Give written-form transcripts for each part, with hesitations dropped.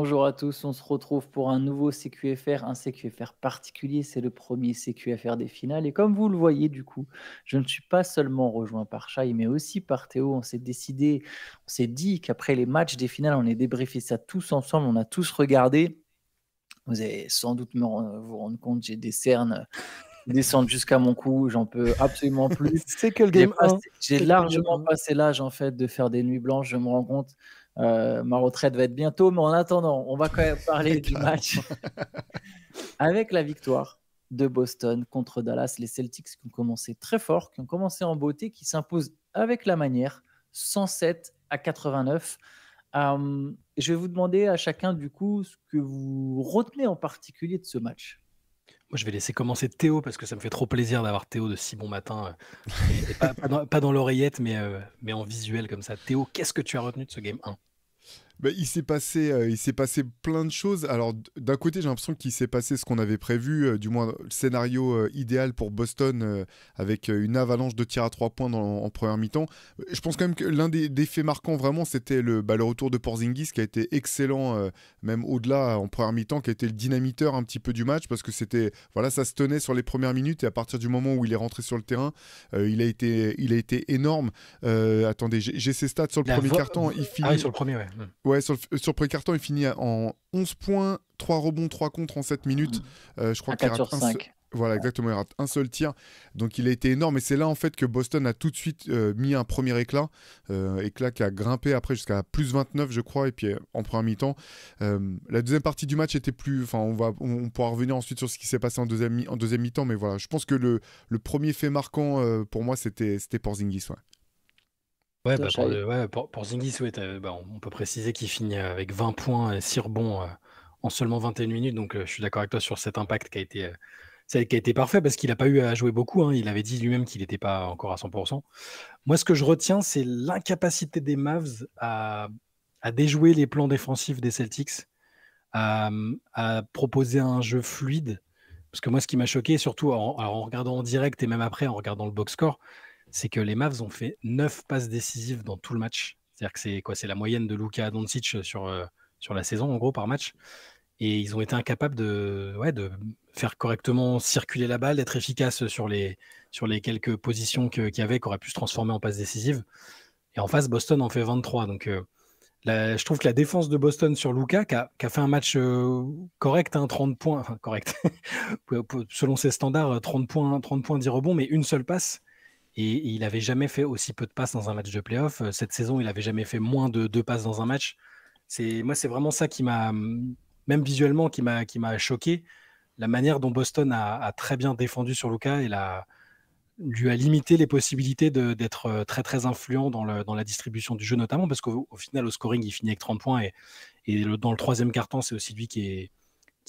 Bonjour à tous, on se retrouve pour un nouveau CQFR, un CQFR particulier, c'est le premier CQFR des finales. Et comme vous le voyez, du coup, je ne suis pas seulement rejoint par Shai, mais aussi par Théo. On s'est dit qu'après les matchs des finales, on est débriefé ça tous ensemble, on a tous regardé. Vous allez sans doute vous rendre compte, j'ai des cernes qui descendent jusqu'à mon cou, j'en peux absolument plus. C'est que le game 1. J'ai C'est que le game largement 1. passé l'âge en fait de faire des nuits blanches, je me rends compte. Ma retraite va être bientôt, mais en attendant, on va quand même parler du Carrément. match avec la victoire de Boston contre Dallas. Les Celtics qui ont commencé très fort, qui ont commencé en beauté, qui s'imposent avec la manière, 107-89. Je vais vous demander à chacun du coup ce que vous retenez en particulier de ce match. Moi, je vais laisser commencer Théo parce que ça me fait trop plaisir d'avoir Théo de si bon matin. Et pas dans l'oreillette, mais en visuel comme ça. Théo, qu'est-ce que tu as retenu de ce game 1? Il s'est passé plein de choses. Alors, d'un côté, j'ai l'impression qu'il s'est passé ce qu'on avait prévu, du moins le scénario idéal pour Boston, avec une avalanche de tirs à 3 points en première mi-temps. Je pense quand même que l'un des faits marquants, vraiment, c'était le retour de Porzingis, qui a été excellent, même au-delà, en première mi-temps, qui a été le dynamiteur un petit peu du match, parce que voilà, ça se tenait sur les premières minutes, et à partir du moment où il est rentré sur le terrain, il a été énorme. Attendez, j'ai ses stats sur le premier carton. Il finit... Ah oui, sur le premier, ouais. Ouais, sur le pré-carton, il finit en 11 points, 3 rebonds, 3 contre en 7 minutes. Je crois À qu'il 4 rate sur 5. Voilà, exactement, il rate un seul tir. Donc il a été énorme. Et c'est là, en fait, que Boston a tout de suite mis un premier éclat. Éclat qui a grimpé après jusqu'à plus 29, je crois. Et puis en première mi-temps. La deuxième partie du match était plus... Enfin, on pourra revenir ensuite sur ce qui s'est passé en deuxième mi-temps. Mais voilà, je pense que le premier fait marquant, pour moi, c'était Porzingis, ouais. Ouais, Toi, Shai. pour Zingis, ouais, on peut préciser qu'il finit avec 20 points et 6 rebonds en seulement 21 minutes. Donc, je suis d'accord avec toi sur cet impact qui a été parfait parce qu'il n'a pas eu à jouer beaucoup, hein. Il avait dit lui-même qu'il n'était pas encore à 100%. Moi, ce que je retiens, c'est l'incapacité des Mavs à déjouer les plans défensifs des Celtics, à proposer un jeu fluide. Parce que moi, ce qui m'a choqué, surtout en regardant en direct et même après en regardant le box score, c'est que les Mavs ont fait 9 passes décisives dans tout le match. C'est-à-dire que c'est la moyenne de Luka Doncic sur la saison, en gros, par match. Et ils ont été incapables de faire correctement circuler la balle, d'être efficaces sur les quelques positions qu'il y avait, qui auraient pu se transformer en passes décisives. Et en face, Boston en fait 23. Donc, je trouve que la défense de Boston sur Luka, qui a fait un match correct, 30 points, enfin correct, selon ses standards, 30 points, 10 rebonds, mais une seule passe. Et il n'avait jamais fait aussi peu de passes dans un match de playoff. Cette saison, il n'avait jamais fait moins de 2 passes dans un match. Moi, c'est vraiment ça qui m'a, même visuellement, qui m'a choqué. La manière dont Boston a très bien défendu sur Luka et lui a limité les possibilités d'être très très influent dans la distribution du jeu, notamment parce qu'au final, au scoring, il finit avec 30 points. Et dans le troisième quart-temps, c'est aussi lui qui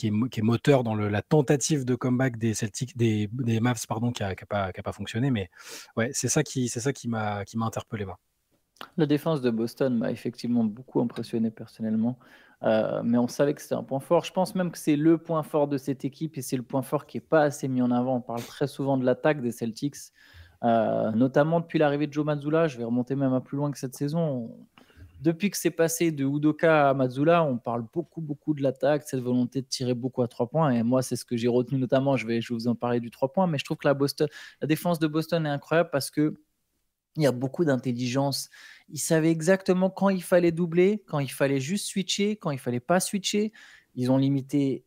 est moteur dans la tentative de comeback des Celtics, des Mavs, pardon, qui a pas fonctionné. Mais ouais, c'est ça qui m'a interpellé, moi. La défense de Boston m'a effectivement beaucoup impressionné personnellement, mais on savait que c'était un point fort. Je pense même que c'est le point fort de cette équipe et c'est le point fort qui n'est pas assez mis en avant. On parle très souvent de l'attaque des Celtics, notamment depuis l'arrivée de Joe Mazzulla. Je vais remonter même à plus loin que cette saison. Depuis que c'est passé de Udoka à Mazzulla, on parle beaucoup de l'attaque, cette volonté de tirer beaucoup à 3 points. Et moi, c'est ce que j'ai retenu notamment. Je vais vous en parler du 3 points, mais je trouve que la défense de Boston est incroyable parce que il y a beaucoup d'intelligence. Ils savaient exactement quand il fallait doubler, quand il fallait juste switcher, quand il fallait pas switcher. Ils ont limité.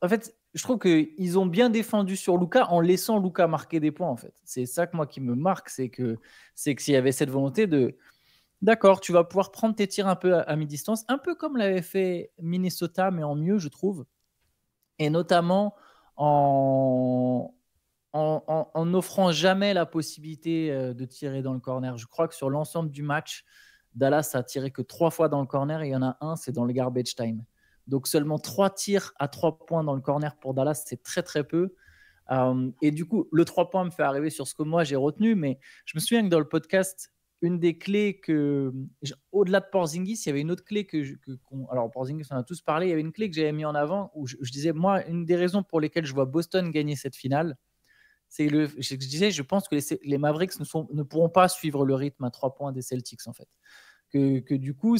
En fait, je trouve qu'ils ont bien défendu sur Luka en laissant Luka marquer des points. En fait, c'est ça que moi qui me marque, c'est que s'il y avait cette volonté de, d'accord, tu vas pouvoir prendre tes tirs un peu à mi-distance, un peu comme l'avait fait Minnesota, mais en mieux, je trouve, et notamment en en n'offrant jamais la possibilité de tirer dans le corner. Je crois que sur l'ensemble du match, Dallas a tiré que 3 fois dans le corner et il y en a un, c'est dans le garbage time. Donc seulement 3 tirs à 3 points dans le corner pour Dallas, c'est très très peu. Et du coup, le 3 points me fait arriver sur ce que moi j'ai retenu, mais je me souviens que dans le podcast, une des clés au-delà de Porzingis, il y avait une autre clé alors Porzingis, on en a tous parlé, il y avait une clé que j'avais mis en avant où je disais, moi, une des raisons pour lesquelles je vois Boston gagner cette finale, je disais, je pense que les Mavericks ne pourront pas suivre le rythme à 3 points des Celtics, en fait. Que du coup,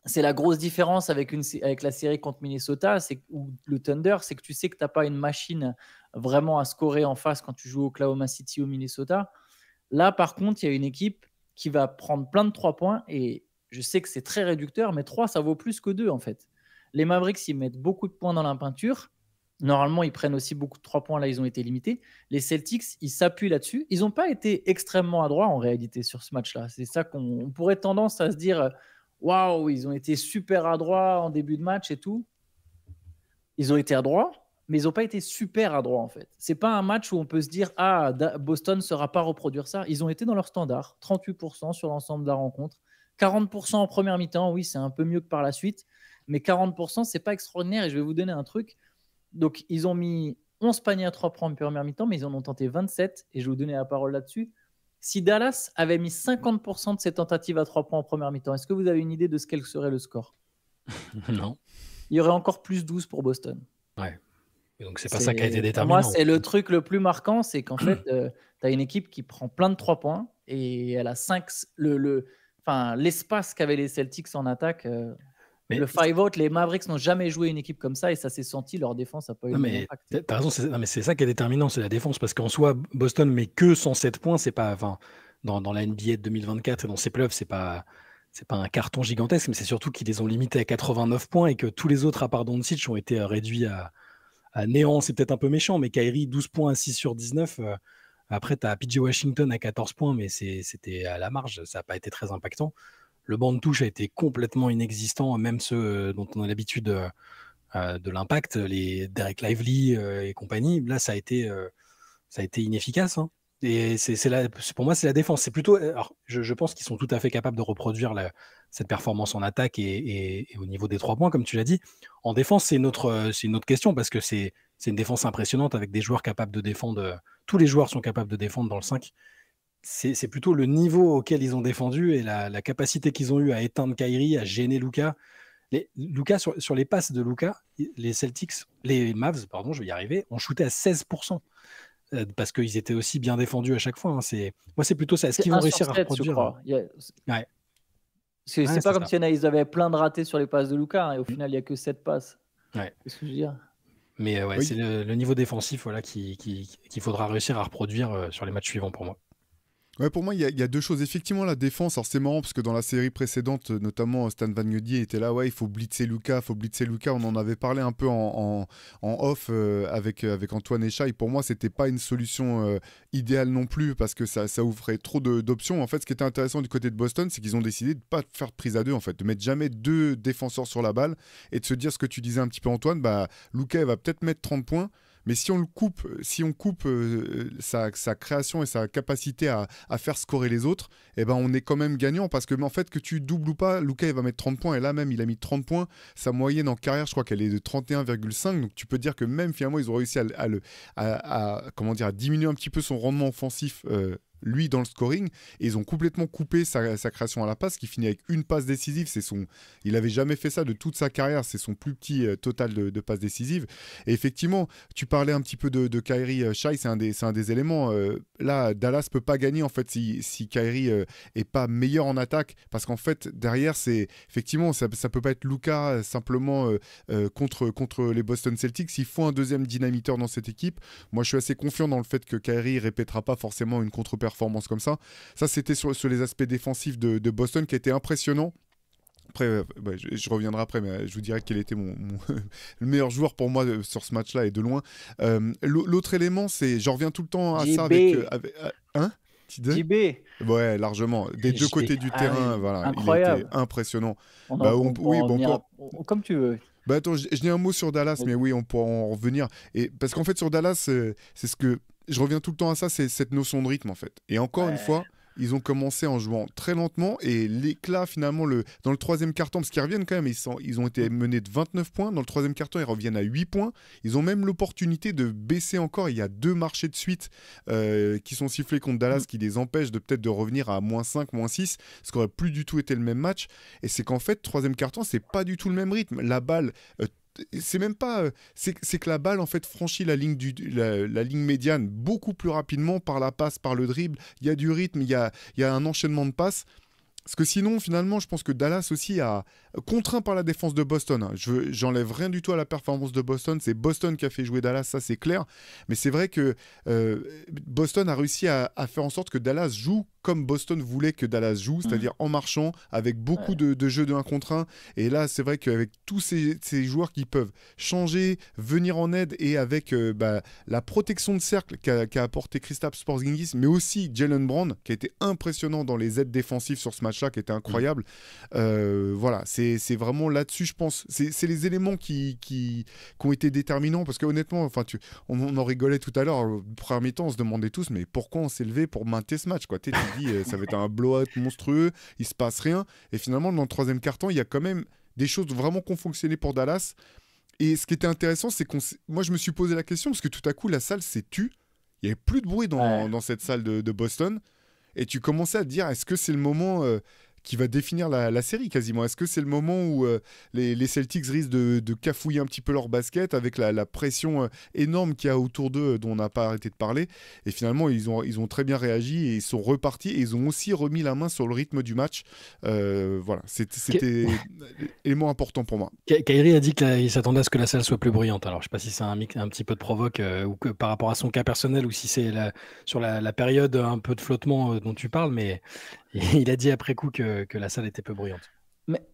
c'est la grosse différence avec la série contre Minnesota ou le Thunder, c'est que tu sais que tu n'as pas une machine vraiment à scorer en face quand tu joues au Oklahoma City ou Minnesota. Là, par contre, il y a une équipe qui va prendre plein de 3 points et je sais que c'est très réducteur, mais 3, ça vaut plus que 2 en fait. Les Mavericks, ils mettent beaucoup de points dans la peinture. Normalement, ils prennent aussi beaucoup de 3 points. Là, ils ont été limités. Les Celtics, ils s'appuient là-dessus. Ils n'ont pas été extrêmement adroits en réalité sur ce match-là. C'est ça qu'on pourrait tendance à se dire waouh, ils ont été super adroits en début de match et tout. Ils ont été adroits, mais ils n'ont pas été super adroits en fait. C'est pas un match où on peut se dire Boston ne saura pas reproduire ça. Ils ont été dans leur standard, 38% sur l'ensemble de la rencontre, 40% en première mi-temps. Oui, c'est un peu mieux que par la suite, mais 40%, c'est pas extraordinaire. Et je vais vous donner un truc. Donc, ils ont mis 11 paniers à 3 points en première mi-temps, mais ils en ont tenté 27. Et je vais vous donner la parole là-dessus. Si Dallas avait mis 50% de ses tentatives à 3 points en première mi-temps, est-ce que vous avez une idée de quel serait le score? Non. Il y aurait encore plus 12 pour Boston. Ouais. Et donc, c'est pas ça qui a été déterminant. Pour moi, c'est le truc le plus marquant, c'est qu'en fait, tu as une équipe qui prend plein de 3 points et elle a 5. L'espace qu'avaient les Celtics en attaque. Le 5-out, les Mavericks n'ont jamais joué une équipe comme ça et ça s'est senti, leur défense n'a pas eu de impact. T'as raison, c'est ça qui est déterminant, c'est la défense, parce qu'en soi, Boston met que 107 points, c'est pas, dans la NBA de 2024 et dans ses playoffs, c'est pas un carton gigantesque, mais c'est surtout qu'ils les ont limités à 89 points et que tous les autres, à part Doncic, ont été réduits à néant. C'est peut-être un peu méchant, mais Kyrie, 12 points à 6 sur 19. Après, tu as PJ Washington à 14 points, mais c'était à la marge, ça n'a pas été très impactant. Le banc de touche a été complètement inexistant, même ceux dont on a l'habitude de l'impact, les Derek Lively et compagnie. Là, ça a été inefficace. Hein. Et pour moi, c'est la défense. C'est plutôt. Alors, je pense qu'ils sont tout à fait capables de reproduire cette performance en attaque et au niveau des 3 points, comme tu l'as dit. En défense, c'est une autre question parce que c'est une défense impressionnante avec des joueurs capables de défendre. Tous les joueurs sont capables de défendre dans le 5. C'est plutôt le niveau auquel ils ont défendu et la capacité qu'ils ont eu à éteindre Kyrie, à gêner Luka. Sur les passes de Luka, les Mavs, pardon, je vais y arriver, ont shooté à 16%. Parce qu'ils étaient aussi bien défendus à chaque fois. Hein. Moi, c'est plutôt ça. Est-ce qu'ils vont réussir à reproduire Ouais. C'est pas comme si ils avaient plein de ratés sur les passes de Luka hein, et au final, il n'y a que 7 passes. Ouais. Qu'est-ce que je veux dire? Mais oui. C'est le niveau défensif qu'il faudra réussir à reproduire sur les matchs suivants pour moi. Ouais, pour moi, il y a 2 choses. Effectivement, la défense, alors c'est marrant parce que dans la série précédente, notamment Stan Van Gundy était là, il faut blitzer Luka. On en avait parlé un peu en off avec Antoine et Shai. Pour moi, c'était pas une solution idéale non plus parce que ça ouvrait trop d'options. En fait, ce qui était intéressant du côté de Boston, c'est qu'ils ont décidé de pas faire de prise à 2, en fait, de mettre jamais 2 défenseurs sur la balle et de se dire ce que tu disais un petit peu, Antoine, Luka, il va peut-être mettre 30 points. Mais si on coupe sa création et sa capacité à faire scorer les autres, on est quand même gagnant parce que en fait, que tu doubles ou pas, Luka il va mettre 30 points et là même il a mis 30 points. Sa moyenne en carrière, je crois qu'elle est de 31,5. Donc tu peux dire que même finalement ils ont réussi à diminuer un petit peu son rendement offensif. Lui dans le scoring, et ils ont complètement coupé sa création à la passe, qui finit avec une passe décisive. Il n'avait jamais fait ça de toute sa carrière, c'est son plus petit total de passes décisives. Et effectivement, tu parlais un petit peu de Kyrie. Shai, c'est un des éléments. Là, Dallas peut pas gagner en fait si Kyrie est pas meilleur en attaque, parce qu'en fait derrière, c'est effectivement ça peut pas être Luka simplement contre les Boston Celtics. Il faut un deuxième dynamiteur dans cette équipe. Moi, je suis assez confiant dans le fait que Kyrie répétera pas forcément une contre-performance comme ça. Ça, c'était sur les aspects défensifs de Boston qui était impressionnant. Après, je reviendrai après, mais je vous dirai quel était le meilleur joueur pour moi sur ce match-là et de loin. L'autre élément, c'est, je reviens tout le temps à ça avec hein JB. Ouais, largement. Des deux côtés du terrain, voilà. Incroyable. Il était impressionnant. Comme tu veux. Attends, je dis un mot sur Dallas, mais oui, on pourra en revenir. Parce qu'en fait, sur Dallas, c'est ce que je reviens tout le temps à ça, c'est cette notion de rythme en fait. Et encore une fois, ils ont commencé en jouant très lentement et l'éclat finalement dans le 3e quart-temps, parce qu'ils reviennent quand même, ils ont été menés de 29 points, dans le 3e quart-temps ils reviennent à 8 points, ils ont même l'opportunité de baisser encore, il y a 2 marchés de suite qui sont sifflés contre Dallas qui les empêchent peut-être de revenir à -5, -6, ce qui aurait plus du tout été le même match. Et c'est qu'en fait, 3e quart-temps, c'est pas du tout le même rythme. La balle... c'est même pas c'est que la balle en fait franchit la ligne la ligne médiane beaucoup plus rapidement par la passe, par le dribble. Il y a du rythme, il y a un enchaînement de passes. Parce que sinon, finalement, je pense que Dallas aussi a contraint par la défense de Boston. Hein. J'enlève rien du tout à la performance de Boston. C'est Boston qui a fait jouer Dallas, ça c'est clair. Mais c'est vrai que Boston a réussi à faire en sorte que Dallas joue comme Boston voulait que Dallas joue, c'est-à-dire en marchant, avec beaucoup de jeux de 1 contre 1. Et là, c'est vrai qu'avec tous ces joueurs qui peuvent changer, venir en aide, et avec la protection de cercle qu'a apporté Kristaps Porzingis, mais aussi Jaylen Brown, qui a été impressionnant dans les aides défensives sur ce match-là, qui était incroyable. Voilà, c'est vraiment là-dessus, je pense. C'est les éléments qui ont été déterminants, parce que honnêtement, on en rigolait tout à l'heure, au premier mi-temps, on se demandait tous, mais pourquoi on s'est levé pour maintenir ce match, quoi. Tu dis, ça va être un blowout monstrueux, il se passe rien. Et finalement, dans le troisième quart-temps, il y a quand même des choses vraiment qui ont fonctionné pour Dallas. Et ce qui était intéressant, c'est moi, je me suis posé la question, parce que tout à coup, la salle s'est tue. Il n'y avait plus de bruit dans cette salle de Boston. Et tu commençais à te dire, est-ce que c'est le moment qui va définir la série quasiment? Est-ce que c'est le moment où les Celtics risquent de cafouiller un petit peu leur basket avec la pression énorme qu'il y a autour d'eux, dont on n'a pas arrêté de parler? Et finalement, ils ont très bien réagi et ils sont repartis, et ils ont aussi remis la main sur le rythme du match. Voilà, c'était élément important pour moi. Kyrie a dit qu'il s'attendait à ce que la salle soit plus bruyante. Alors, je ne sais pas si c'est un petit peu de provoque ou que par rapport à son cas personnel, ou si c'est sur la période un peu de flottement dont tu parles, mais il a dit après coup que la salle était peu bruyante. Mais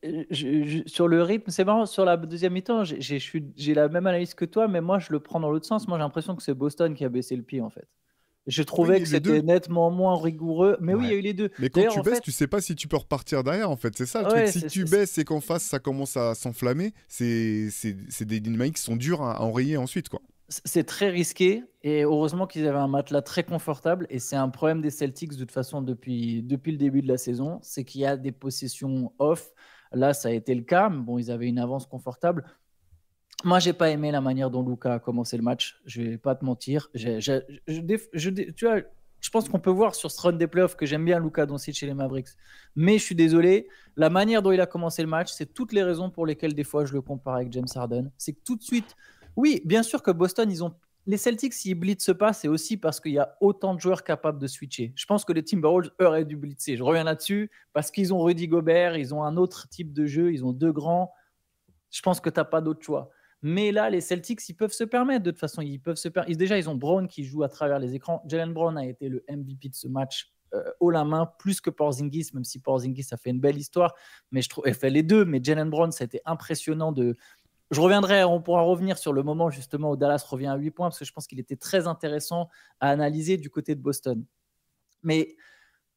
sur le rythme, c'est marrant, sur la deuxième mi-temps, j'ai la même analyse que toi, mais moi je le prends dans l'autre sens. Moi j'ai l'impression que c'est Boston qui a baissé le pied en fait. Je trouvais que c'était nettement moins rigoureux, mais oui, il y a eu les deux. Mais quand tu baisses, tu sais pas si tu peux repartir derrière, en fait. C'est ça le truc. Si tu baisses et qu'en face ça commence à s'enflammer, c'est des dynamiques qui sont dures à enrayer ensuite, quoi. C'est très risqué, et heureusement qu'ils avaient un matelas très confortable, et c'est un problème des Celtics de toute façon depuis le début de la saison, c'est qu'il y a des possessions off. Là, ça a été le cas, mais bon, ils avaient une avance confortable. Moi, j'ai pas aimé la manière dont Luka a commencé le match, je vais pas te mentir. Tu vois, je pense qu'on peut voir sur ce run des playoffs que j'aime bien Luka Doncic chez les Mavericks, mais je suis désolé, la manière dont il a commencé le match, c'est toutes les raisons pour lesquelles des fois je le compare avec James Harden. C'est que tout de suite, oui, bien sûr que Boston, les Celtics, s'ils blitzent pas, c'est aussi parce qu'il y a autant de joueurs capables de switcher. Je pense que les Timberwolves auraient dû blitzer. Je reviens là-dessus parce qu'ils ont Rudy Gobert, ils ont un autre type de jeu, ils ont deux grands. Je pense que tu n'as pas d'autre choix. Mais là, les Celtics, ils peuvent se permettre. De toute façon, ils peuvent se permettre. Déjà, ils ont Brown qui joue à travers les écrans. Jaylen Brown a été le MVP de ce match haut la main, plus que Porzingis, même si Porzingis a fait une belle histoire. Mais je trouve, elle fait les deux. Mais Jaylen Brown, ça a été impressionnant on pourra revenir sur le moment justement où Dallas revient à 8 points, parce que je pense qu'il était très intéressant à analyser du côté de Boston. Mais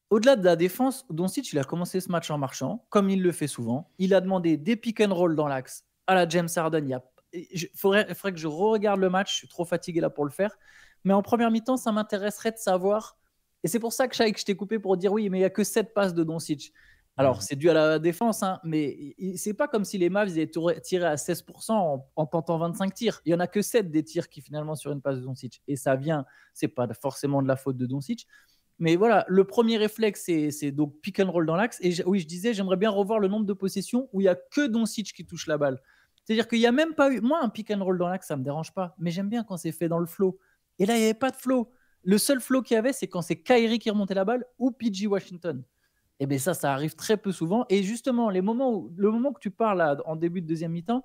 au-delà de la défense, Doncic, il a commencé ce match en marchant, comme il le fait souvent. Il a demandé des pick and roll dans l'axe à la James Harden. Il faudrait que je re-regarde le match, je suis trop fatigué là pour le faire. Mais en première mi-temps, ça m'intéresserait de savoir. Et c'est pour ça que je t'ai coupé pour dire oui, mais il n'y a que 7 passes de Doncic. Alors, c'est dû à la défense, hein, mais c'est pas comme si les Mavs ils avaient tiré à 16% en tentant 25 tirs. Il n'y en a que 7 des tirs qui finalement sur une passe de Doncic. Et ça vient, c'est pas forcément de la faute de Doncic. Mais voilà, le premier réflexe, c'est donc pick and roll dans l'axe. Et oui, je disais, j'aimerais bien revoir le nombre de possessions où il n'y a que Doncic qui touche la balle. C'est-à-dire qu'il n'y a même pas eu... Moi, un pick and roll dans l'axe, ça ne me dérange pas. Mais j'aime bien quand c'est fait dans le flow. Et là, il n'y avait pas de flow. Le seul flow qu'il y avait, c'est quand c'est Kyrie qui remontait la balle ou PG Washington. Et bien ça arrive très peu souvent. Et justement, le moment que tu parles là, en début de deuxième mi-temps,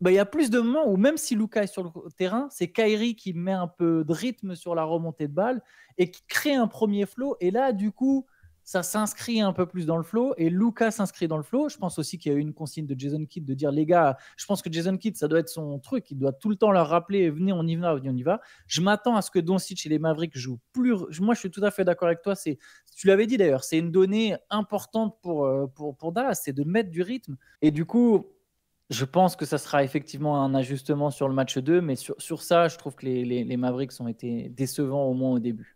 il y a plus de moments où même si Luka est sur le terrain, c'est Kyrie qui met un peu de rythme sur la remontée de balle et qui crée un premier flow. Et là, du coup, ça s'inscrit un peu plus dans le flow et Luka s'inscrit dans le flow. Je pense aussi qu'il y a eu une consigne de Jason Kidd de dire les gars, je pense que Jason Kidd, ça doit être son truc. Il doit tout le temps leur rappeler venez, on y va, on y va. Je m'attends à ce que Doncic et les Mavericks jouent plus. Moi, je suis tout à fait d'accord avec toi. Tu l'avais dit d'ailleurs, c'est une donnée importante pour Dallas, c'est de mettre du rythme. Et du coup, je pense que ça sera effectivement un ajustement sur le match 2, mais sur ça, je trouve que les Mavericks ont été décevants au moins au début.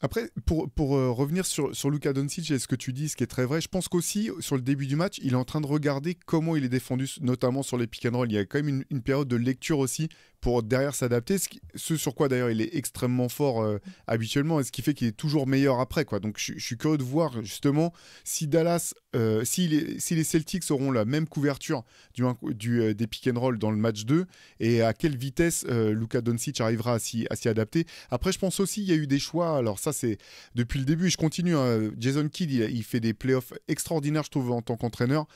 Après, pour revenir sur Luka Doncic et ce que tu dis, ce qui est très vrai, je pense qu'aussi, sur le début du match, il est en train de regarder comment il est défendu, notamment sur les pick and roll. Il y a quand même une période de lecture aussi pour derrière s'adapter, ce sur quoi d'ailleurs il est extrêmement fort habituellement, et ce qui fait qu'il est toujours meilleur après, quoi. Donc je suis curieux de voir justement si Dallas, si les Celtics auront la même couverture des pick and roll dans le match 2, et à quelle vitesse Luka Doncic arrivera à s'y adapter. Après, je pense aussi il y a eu des choix, alors ça c'est depuis le début, et je continue, hein. Jason Kidd, il fait des playoffs extraordinaires, je trouve, en tant qu'entraîneur,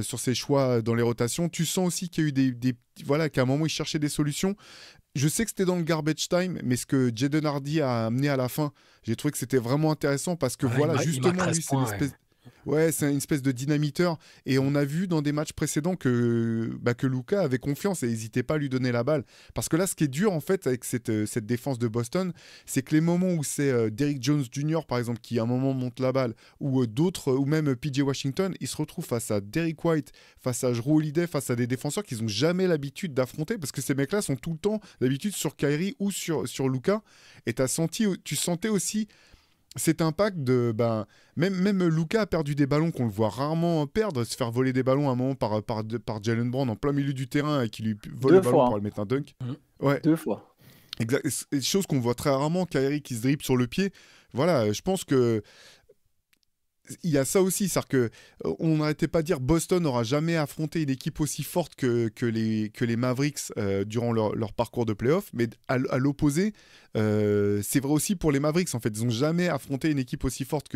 sur ses choix dans les rotations. Tu sens aussi qu'il y a eu voilà, qu'à un moment il cherchait des solutions. Je sais que c'était dans le garbage time, mais ce que Jaden Hardy a amené à la fin, j'ai trouvé que c'était vraiment intéressant, parce que voilà, justement, lui, c'est l'espèce. Ouais, c'est une espèce de dynamiteur. Et on a vu dans des matchs précédents que Luka avait confiance et n'hésitait pas à lui donner la balle. Parce que là, ce qui est dur, en fait, avec cette défense de Boston, c'est que les moments où c'est Derrick Jones Jr., par exemple, qui à un moment monte la balle, ou d'autres, ou même PJ Washington, ils se retrouvent face à Derrick White, face à Jrue Holiday, face à des défenseurs qu'ils n'ont jamais l'habitude d'affronter, parce que ces mecs-là sont tout le temps d'habitude sur Kyrie ou sur Luka. Et tu sentais aussi cet impact de même Luka a perdu des ballons qu'on le voit rarement perdre, se faire voler des ballons à un moment par Jaylen Brown en plein milieu du terrain, et qui lui vole le ballon pour le mettre un dunk. Ouais. 2 fois. Exact. C'est des choses qu'on voit très rarement, Kyrie qui se dribble sur le pied. Voilà, je pense que il y a ça aussi, c'est-à-dire qu'on n'arrêtait pas de dire Boston n'aura jamais affronté une équipe aussi forte que les Mavericks durant leur parcours de playoff, mais à l'opposé, c'est vrai aussi pour les Mavericks, en fait. Ils n'ont jamais affronté une équipe aussi forte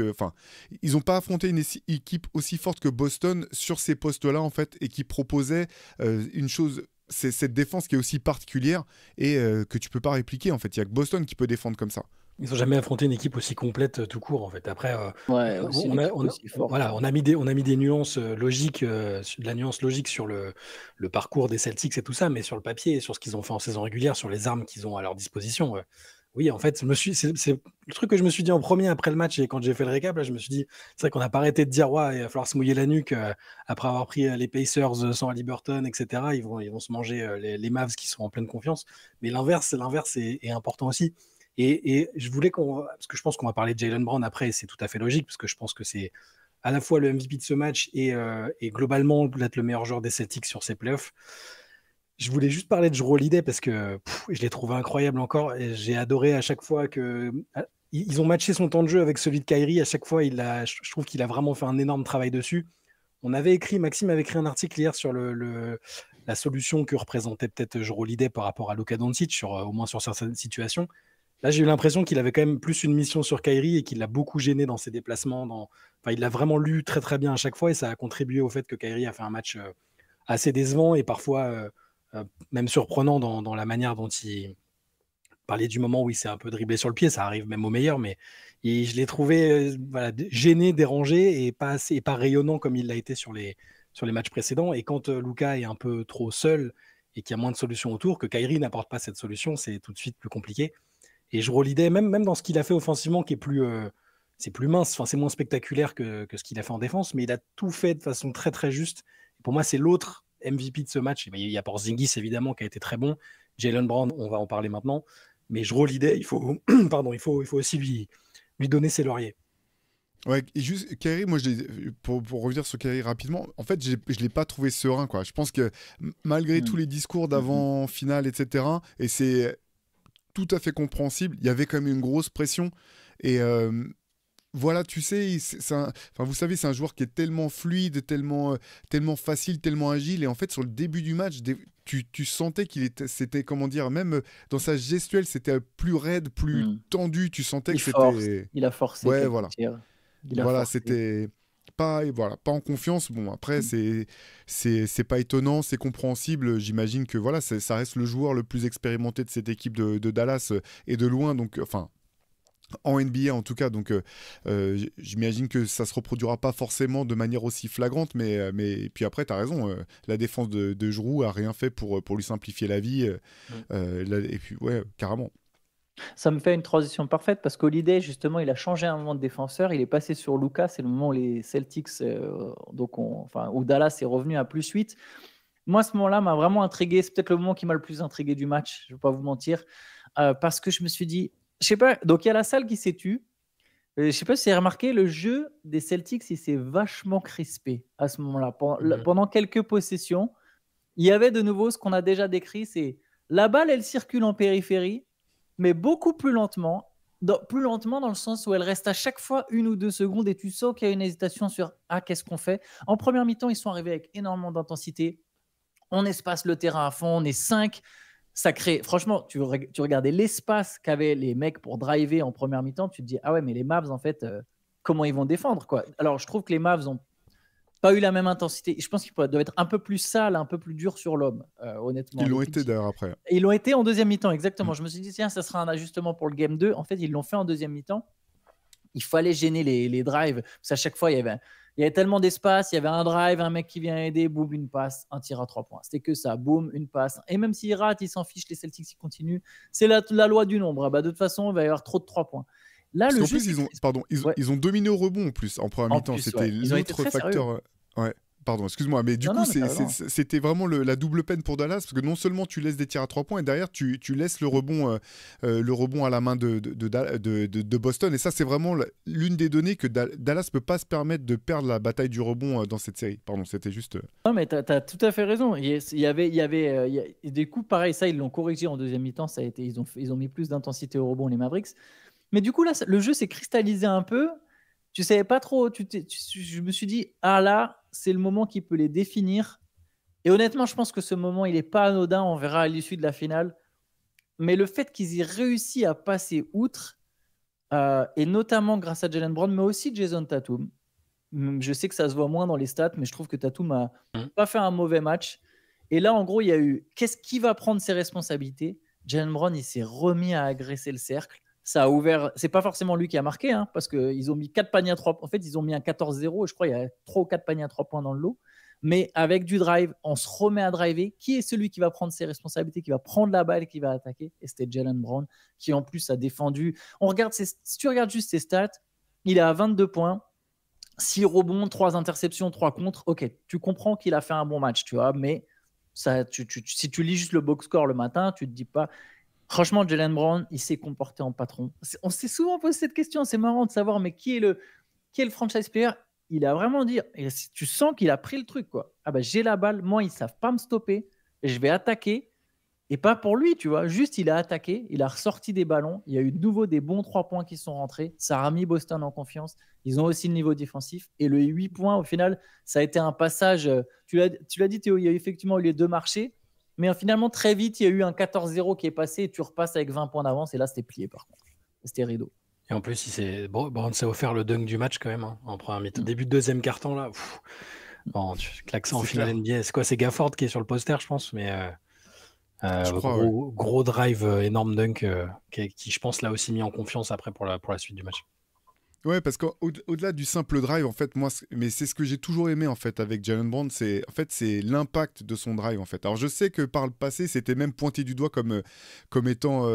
ils n'ont pas affronté une équipe aussi forte que Boston sur ces postes-là, en fait, et qui proposait une chose. C'est cette défense qui est aussi particulière et que tu peux pas répliquer, en fait. Il y a que Boston qui peut défendre comme ça. Ils n'ont jamais affronté une équipe aussi complète tout court, en fait. Après, on a mis des nuances logiques, de la nuance logique sur le parcours des Celtics et tout ça, mais sur le papier, sur ce qu'ils ont fait en saison régulière, sur les armes qu'ils ont à leur disposition. Oui, en fait, c'est le truc que je me suis dit en premier après le match, et quand j'ai fait le récap, là, je me suis dit, c'est vrai qu'on n'a pas arrêté de dire, ouais, il va falloir se mouiller la nuque après avoir pris les Pacers sans Haliburton, etc. Ils vont se manger les Mavs qui sont en pleine confiance. Mais l'inverse est important aussi. Et je voulais parce que je pense qu'on va parler de Jaylen Brown après, et c'est tout à fait logique, parce que je pense que c'est à la fois le MVP de ce match et globalement peut-être le meilleur joueur des Celtics sur ces playoffs. Je voulais juste parler de Jrue Holiday parce que je l'ai trouvé incroyable encore, et j'ai adoré à chaque fois ils ont matché son temps de jeu avec celui de Kyrie. À chaque fois, je trouve qu'il a vraiment fait un énorme travail dessus. Maxime avait écrit un article hier sur la solution que représentait peut-être Jrue Holiday par rapport à Luka Doncic, au moins sur certaines situations. Là, j'ai eu l'impression qu'il avait quand même plus une mission sur Kyrie et qu'il l'a beaucoup gêné dans ses déplacements. Il l'a vraiment lu très très bien à chaque fois, et ça a contribué au fait que Kyrie a fait un match assez décevant et parfois même surprenant dans la manière dont il parlait du moment où il s'est un peu dribblé sur le pied. Ça arrive même au meilleur, mais je l'ai trouvé gêné, dérangé et pas rayonnant comme il l'a été sur les matchs précédents. Et quand Luka est un peu trop seul et qu'il y a moins de solutions autour, que Kyrie n'apporte pas cette solution, c'est tout de suite plus compliqué. Et Jrue Holiday, même dans ce qu'il a fait offensivement, qui est c'est plus mince, c'est moins spectaculaire que ce qu'il a fait en défense, mais il a tout fait de façon très très juste. Et pour moi, c'est l'autre MVP de ce match. Il y a Porzingis évidemment qui a été très bon, Jaylen Brown, on va en parler maintenant, mais Jrue Holiday, il faut aussi lui donner ses lauriers. Ouais, et juste Kyrie, moi pour revenir sur Kyrie rapidement, en fait je l'ai pas trouvé serein, quoi. Je pense que malgré tous les discours d'avant finale, etc., et c'est tout à fait compréhensible, il y avait quand même une grosse pression, et voilà, tu sais, vous savez, c'est un joueur qui est tellement fluide, tellement facile, tellement agile, et en fait sur le début du match, tu sentais c'était, comment dire, même dans sa gestuelle, c'était plus raide, plus tendu, tu sentais que c'était... Il a forcé. Ouais, voilà. Voilà, c'était pas en confiance. Bon, après, c'est pas étonnant, c'est compréhensible. J'imagine que voilà, ça reste le joueur le plus expérimenté de cette équipe de Dallas, et de loin, donc, enfin, en NBA en tout cas. Donc, j'imagine que ça se reproduira pas forcément de manière aussi flagrante, mais puis après, tu as raison. La défense de Jrue a rien fait pour lui simplifier la vie. Et puis, ouais, carrément. Ça me fait une transition parfaite parce qu'Holiday, justement, il a changé un moment de défenseur. Il est passé sur Luka. C'est le moment où les Celtics, où Dallas est revenu à +8. Moi, ce moment-là m'a vraiment intrigué. C'est peut-être le moment qui m'a le plus intrigué du match. Je ne vais pas vous mentir. Parce que je me suis dit, je sais pas, donc il y a la salle qui s'est tue. Je ne sais pas si vous avez remarqué, le jeu des Celtics, il s'est vachement crispé à ce moment-là. Pendant quelques possessions, il y avait de nouveau ce qu'on a déjà décrit, c'est la balle, elle circule en périphérie, mais beaucoup plus lentement. Plus lentement dans le sens où elle reste à chaque fois 1 ou 2 secondes et tu sens qu'il y a une hésitation sur qu'est-ce qu'on fait. En première mi-temps, ils sont arrivés avec énormément d'intensité. On espace le terrain à fond, on est 5. Ça crée, franchement, tu regardais l'espace qu'avaient les mecs pour driver en première mi-temps, tu te dis, ah ouais, mais les Mavs, en fait, comment ils vont défendre, quoi. Alors, je trouve que les Mavs ont pas eu la même intensité. Je pense qu'ils doivent être un peu plus sales, un peu plus durs sur l'homme, honnêtement. Ils l'ont été d'ailleurs après. Ils l'ont été en deuxième mi-temps, exactement. Je me suis dit, tiens, ça sera un ajustement pour le game 2. En fait, ils l'ont fait en deuxième mi-temps. Il fallait gêner les drives. Parce qu'à chaque fois, il y avait tellement d'espace. Il y avait un drive, un mec qui vient aider, boum, une passe, un tir à 3 points. C'était que ça, boum, une passe. Et même s'ils ratent, ils s'en fichent. Les Celtics, ils continuent. C'est la loi du nombre. De toute façon, il va y avoir trop de 3 points. Là, parce le qu'en jeu, plus, ils ont dominé au rebond en plus en première mi-temps. C'était l'autre facteur. Ouais. Pardon, excuse-moi, mais du coup, c'était vraiment la double peine pour Dallas, parce que non seulement tu laisses des tirs à 3 points, et derrière, tu laisses le rebond à la main de Boston. Et ça, c'est vraiment l'une des données que Dallas ne peut pas se permettre de perdre la bataille du rebond dans cette série. Pardon, c'était juste... Non, mais tu as tout à fait raison. Il y avait des coups pareils, ça, ils l'ont corrigé en deuxième mi-temps. Ils ont mis plus d'intensité au rebond, les Mavericks. Mais du coup, là, le jeu s'est cristallisé un peu. Tu savais pas trop. Je me suis dit, là, c'est le moment qui peut les définir. Et honnêtement, je pense que ce moment, il n'est pas anodin. On verra à l'issue de la finale. Mais le fait qu'ils aient réussi à passer outre, et notamment grâce à Jaylen Brown, mais aussi Jason Tatum. Je sais que ça se voit moins dans les stats, mais je trouve que Tatum n'a pas fait un mauvais match. Et là, en gros, il y a eu qu'est-ce qui va prendre ses responsabilités. Jaylen Brown, il s'est remis à agresser le cercle. Ça a ouvert. C'est pas forcément lui qui a marqué, parce qu'ils ont mis 4 paniers à 3 points. En fait, ils ont mis un 14-0. Et je crois qu'il y a 3 ou 4 paniers à 3 points dans le lot. Mais avec du drive, on se remet à driver. Qui est celui qui va prendre ses responsabilités, qui va prendre la balle et qui va attaquer? Et c'était Jaylen Brown, qui en plus a défendu. Si tu regardes juste ses stats, il est à 22 points, 6 rebonds, 3 interceptions, 3 contres. Ok, tu comprends qu'il a fait un bon match, tu vois. Mais ça, si tu lis juste le box score le matin, tu te dis pas. Franchement, Jaylen Brown, il s'est comporté en patron. On s'est souvent posé cette question. C'est marrant de savoir, mais qui est le franchise player? Il a vraiment dit, et tu sens qu'il a pris le truc, quoi. J'ai la balle, moi, ils ne savent pas me stopper, et je vais attaquer. Et pas pour lui, tu vois. Juste, il a attaqué, il a ressorti des ballons. Il y a eu de nouveau des bons 3 points qui sont rentrés. Ça a mis Boston en confiance. Ils ont aussi le niveau défensif. Et le 8 points, au final, ça a été un passage. Tu l'as dit, Théo, il y a effectivement eu les 2 marchés. Mais finalement, très vite, il y a eu un 14-0 qui est passé et tu repasses avec 20 points d'avance. Et là, c'était plié, par contre. C'était rideau. Et en plus, Brown s'est offert le dunk du match quand même, en première mi-temps. Début de deuxième carton, là. Bon, tu claques ça en finale NBA. C'est quoi? C'est Gafford qui est sur le poster, je pense. Mais je crois, gros drive, énorme dunk, qui, je pense, l'a aussi mis en confiance après pour la suite du match. Ouais, parce qu'au-delà du simple drive, en fait, moi, mais c'est ce que j'ai toujours aimé en fait avec Jaylen Brown, c'est l'impact de son drive en fait. Alors je sais que par le passé, c'était même pointé du doigt comme étant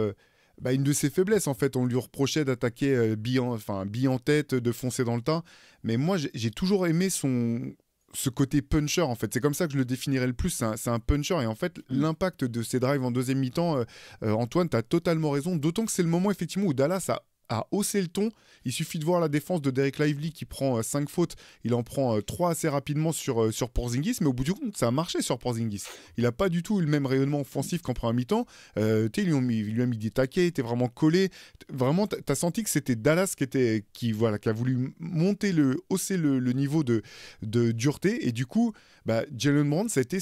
une de ses faiblesses en fait. On lui reprochait d'attaquer bille en tête, de foncer dans le tas. Mais moi, j'ai toujours aimé ce côté puncher en fait. C'est comme ça que je le définirais le plus. C'est un puncher et en fait, l'impact de ses drives en deuxième mi-temps, Antoine, tu as totalement raison. D'autant que c'est le moment effectivement où Dallas a haussé le ton. Il suffit de voir la défense de Dereck Lively qui prend 5 fautes. Il en prend 3 assez rapidement sur Porzingis, mais au bout du compte, ça a marché sur Porzingis. Il n'a pas du tout eu le même rayonnement offensif qu'en première mi-temps. Il lui a mis des taquets, il était vraiment collé. Vraiment, tu as senti que c'était Dallas qui a voulu hausser le niveau de dureté. Et du coup, Jaylen Brown, ça a été...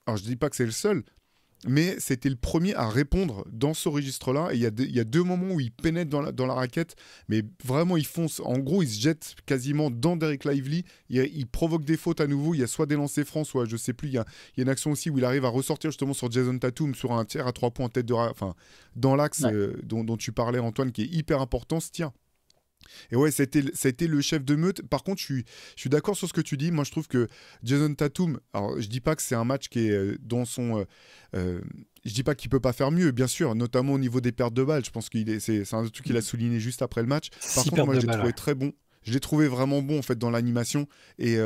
Alors, je ne dis pas que c'est le seul, mais c'était le premier à répondre dans ce registre-là. Et il y a 2 moments où il pénètre dans la raquette, mais vraiment il fonce. En gros, il se jette quasiment dans Dereck Lively. Il provoque des fautes à nouveau. Il y a soit des lancers francs, soit je sais plus. Il y a une action aussi où il arrive à ressortir justement sur Jason Tatum sur un tir à 3 points en tête dans l'axe dont tu parlais, Antoine, qui est hyper important ce tir. Et ouais, ça a été le chef de meute. Par contre, je suis d'accord sur ce que tu dis. Moi, je trouve que Jason Tatum, alors je dis pas que c'est un match qui est dans son... je dis pas qu'il peut pas faire mieux, bien sûr, notamment au niveau des pertes de balles. Je pense c'est un truc qu'il a souligné juste après le match. Par contre, moi, je l'ai trouvé très bon. Je l'ai trouvé vraiment bon en fait dans l'animation. Et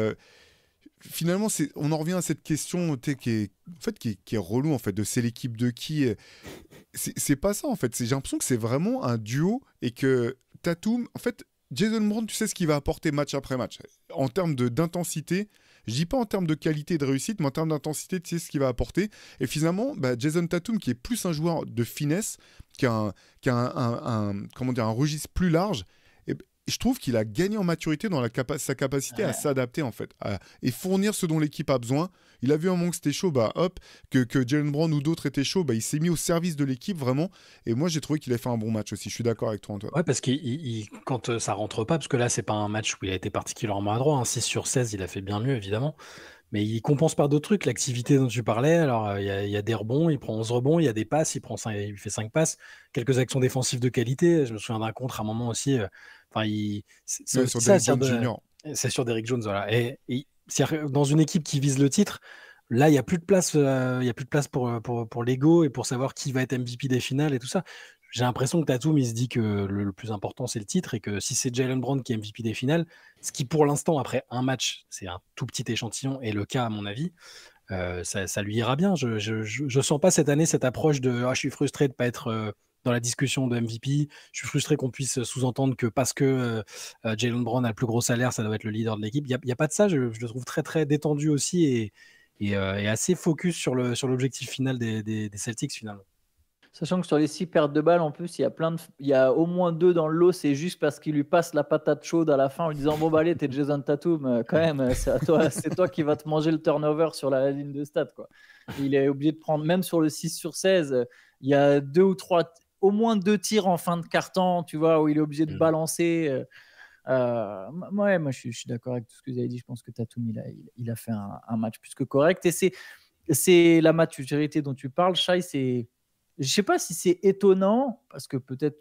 finalement, on en revient à cette question qui est relou en fait, de c'est l'équipe de qui. C'est pas ça en fait. J'ai l'impression que c'est vraiment un duo et que Tatum, en fait, Jason Brown, tu sais ce qu'il va apporter match après match. En termes d'intensité, Je dis pas en termes de qualité et de réussite, mais en termes d'intensité, tu sais ce qu'il va apporter. Et finalement, Jason Tatum, qui est plus un joueur de finesse, qui a comment dire, un registre plus large, et je trouve qu'il a gagné en maturité dans sa capacité à s'adapter en fait, et fournir ce dont l'équipe a besoin. Il a vu un moment que c'était chaud, hop, que Jaylen Brown ou d'autres étaient chauds, il s'est mis au service de l'équipe vraiment. Et moi j'ai trouvé qu'il a fait un bon match aussi. Je suis d'accord avec toi, Antoine. Ouais, parce que quand ça rentre pas, parce que là, c'est pas un match où il a été particulièrement adroit, hein. 6 sur 16, il a fait bien mieux, évidemment. Mais il compense par d'autres trucs, l'activité dont tu parlais. Alors, il y a des rebonds, il prend 11 rebonds, il y a des passes, il fait 5 passes, quelques actions défensives de qualité. Je me souviens d'un contre à un moment aussi. C'est Sur ça, Derrick Jones Jr. c'est sur Derrick Jones, voilà. C'est-à-dire, dans une équipe qui vise le titre, là, il n'y a plus de place, il y a plus de place pour l'ego et pour savoir qui va être MVP des finales et tout ça. J'ai l'impression que Tatum, il se dit que le plus important, c'est le titre et que si c'est Jaylen Brown qui est MVP des finales, ce qui pour l'instant, après un match, c'est un tout petit échantillon, est le cas à mon avis, ça lui ira bien. Je sens pas cette année cette approche de je suis frustré de ne pas être dans la discussion de MVP, je suis frustré qu'on puisse sous-entendre que parce que Jaylen Brown a le plus gros salaire, ça doit être le leader de l'équipe. Il y a pas de ça, je le trouve très très détendu aussi et assez focus sur l'objectif final des Celtics finalement. Sachant que sur les 6 pertes de balles, en plus, il y a au moins 2 dans le lot, c'est juste parce qu'il lui passe la patate chaude à la fin en lui disant bon, allez, t'es Jason Tatum, quand même, c'est toi qui vas te manger le turnover sur la ligne de stats, quoi. Il est obligé de prendre, même sur le 6 sur 16, il y a 2 ou 3, au moins 2 tirs en fin de quart-temps, tu vois, où il est obligé de balancer. Moi, je suis d'accord avec tout ce que vous avez dit. Je pense que Tatum, il a fait un match plus que correct. Et c'est la maturité dont tu parles, Shai, je ne sais pas si c'est étonnant,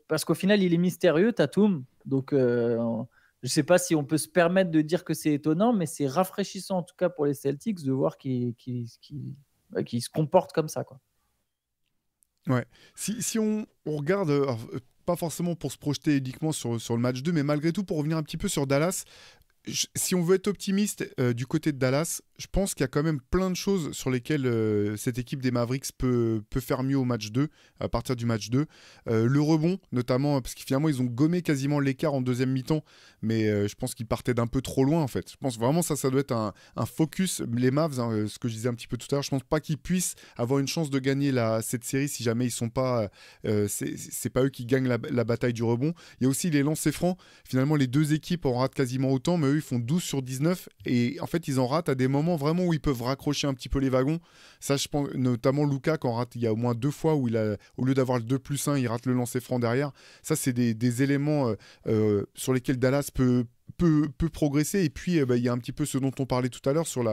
parce qu'au final, il est mystérieux, Tatum. Donc, je ne sais pas si on peut se permettre de dire que c'est étonnant, mais c'est rafraîchissant, en tout cas pour les Celtics, de voir qu'ils se comportent comme ça, quoi. Ouais. Si on regarde, pas forcément pour se projeter uniquement sur le match 2, mais malgré tout, pour revenir un petit peu sur Dallas, si on veut être optimiste du côté de Dallas, je pense qu'il y a quand même plein de choses sur lesquelles cette équipe des Mavericks peut faire mieux au match 2, à partir du match 2. Le rebond, notamment, parce que finalement, ils ont gommé quasiment l'écart en deuxième mi-temps, mais je pense qu'ils partaient d'un peu trop loin, en fait. Je pense vraiment ça doit être un focus. Les Mavs, ce que je disais un petit peu tout à l'heure, je pense pas qu'ils puissent avoir une chance de gagner cette série si jamais ils sont pas... c'est pas eux qui gagnent la bataille du rebond. Il y a aussi les lancers francs. Finalement, les deux équipes en ratent quasiment autant, mais eux, ils font 12 sur 19 et en fait ils en ratent à des moments vraiment où ils peuvent raccrocher un petit peu les wagons. Ça, je pense notamment Luka, quand rate, il y a au moins 2 fois où au lieu d'avoir le 2+1, il rate le lancer franc derrière. Ça, c'est des éléments sur lesquels Dallas peut progresser. Et puis il y a un petit peu ce dont on parlait tout à l'heure sur